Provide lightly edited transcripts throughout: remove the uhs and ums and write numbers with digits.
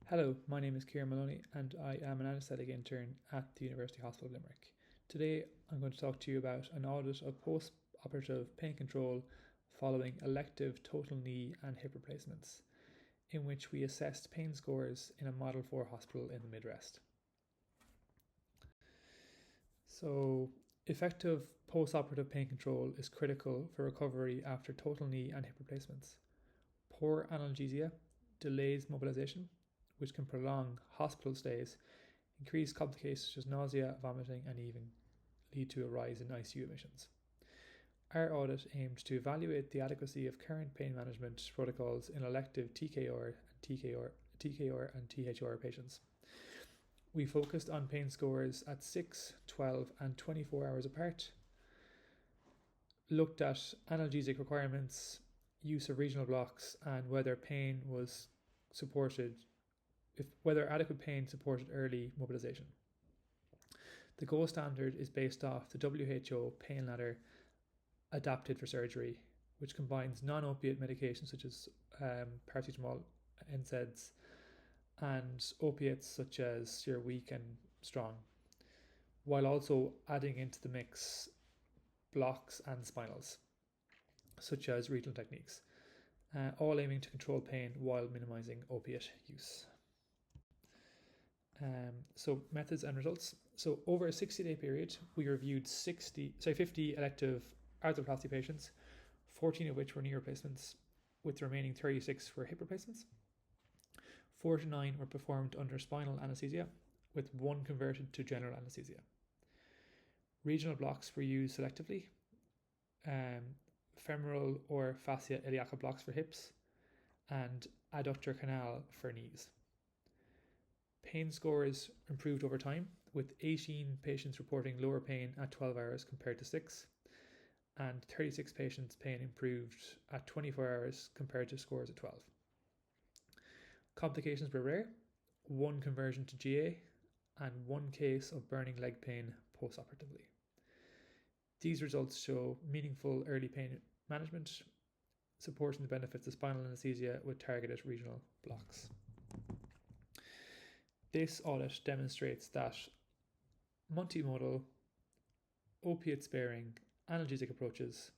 Hello, my name is Kieran Moloney and I am an anaesthetic intern at the University Hospital Limerick. Today I'm going to talk to you about an audit of post-operative pain control following elective total knee and hip replacements, in which we assessed pain scores in a Model 4 hospital in the Midwest. So, effective post-operative pain control is critical for recovery after total knee and hip replacements. Poor analgesia delays mobilization, which can prolong hospital stays, increase complications such as nausea, vomiting, and even lead to a rise in ICU admissions. Our audit aimed to evaluate the adequacy of current pain management protocols in elective TKR and THR patients. We focused on pain scores at 6, 12, and 24 hours apart, looked at analgesic requirements, use of regional blocks, and whether adequate pain supported early mobilization. The gold standard is based off the WHO pain ladder adapted for surgery, which combines non-opiate medications such as paracetamol, NSAIDs, and opiates such as your weak and strong, while also adding into the mix blocks and spinals, such as regional techniques, all aiming to control pain while minimizing opiate use. So methods and results. So over a 60-day period, we reviewed 50 elective arthroplasty patients, 14 of which were knee replacements, with the remaining 36 were hip replacements. 49 were performed under spinal anesthesia, with 1 converted to general anesthesia. Regional blocks were used selectively, femoral or fascia iliaca blocks for hips, and adductor canal for knees. Pain scores improved over time, with 18 patients reporting lower pain at 12 hours compared to 6, and 36 patients' pain improved at 24 hours compared to scores at 12. Complications were rare, 1 conversion to GA, and 1 case of burning leg pain post-operatively. These results show meaningful early pain management, supporting the benefits of spinal anesthesia with targeted regional blocks. This audit demonstrates that multimodal, opiate-sparing analgesic approaches,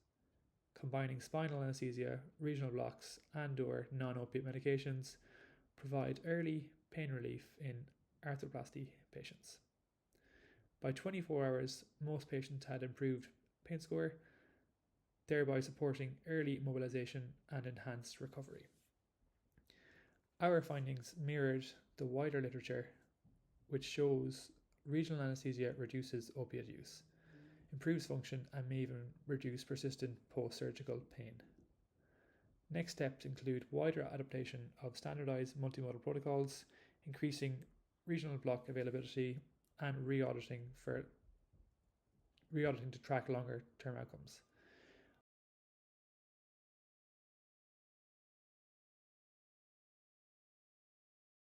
combining spinal anesthesia, regional blocks, and/or non-opiate medications, provide early pain relief in arthroplasty patients. By 24 hours, most patients had improved pain score, thereby supporting early mobilization and enhanced recovery. Our findings mirrored the wider literature, which shows regional anesthesia reduces opiate use, improves function, and may even reduce persistent post-surgical pain. Next steps include wider adaptation of standardized multimodal protocols, increasing regional block availability, and re-auditing to track longer-term outcomes.